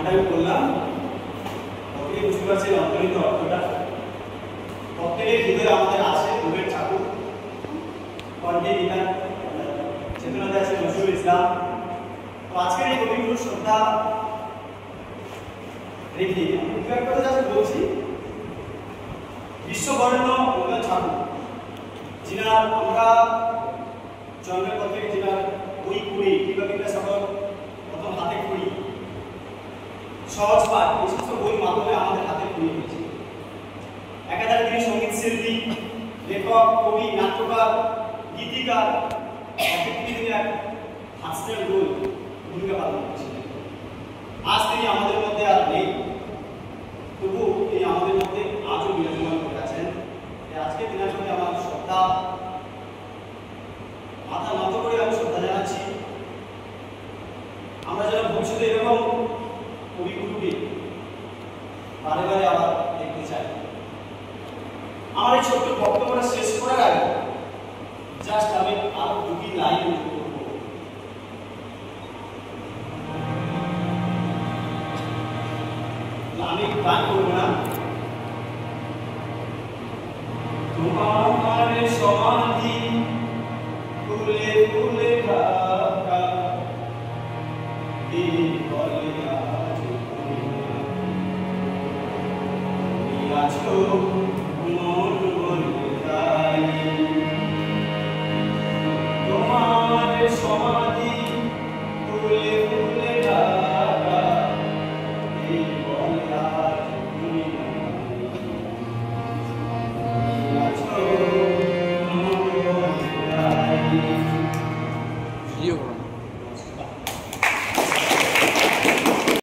আমি বললাম প্রত্যেকে বুঝতে পারছেন অন্তর্নিহিত অর্থটা। প্রত্যেকের হৃদয়ে আমাদের আছে রবীন্দ্রনাথ ঠাকুর, কণ্ঠে গীতা চেতনাতে আছে নজরুল ইসলাম। তো আজকের এই কবিগুলোর শ্রদ্ধা রেখে আমি দু এক কথা যাতে বলছি। বিশ্ববরেণ্য রবীন্দ্রনাথ ঠাকুর, যিনার আমরা জন্মের পর থেকে যিনার বই পড়ি কিংবা বিদ্যাসাগর প্রথম হাতে পড়ি, সহজ পাঠ, এই সমস্ত বই মাধ্যমে আমাদের হাতে পড়িয়ে দিয়েছে। একাধারে তিনি সঙ্গীত শিল্পী, লেখক, কবি, নাট্যকার, গীতিকার, তিনি এক হাস্যের রোল ভূমিকা পালন করেছিলেন। আজ তিনি আমাদের মধ্যে আর নেই, তবু তিনি আমাদের মধ্যে আজও বিরাজমান করে আছেন। আজকে দিনের প্রতি আমার শ্রদ্ধা, মাথা নত করে আমি শ্রদ্ধা জানাচ্ছি। আমরা যেন ভবিষ্যতে এরকম কবিগুলোকে বারে বারে আবার দেখতে চাই। আমার এই ছোট্ট বক্তব্যটা শেষ করার আগে জাস্ট আমি আরো দুটি লাইন করব। আমি গান করবো না। তোমার সমাধি ফুলে ফুলে ঢাকা, এই বলে আজ তুমি আছো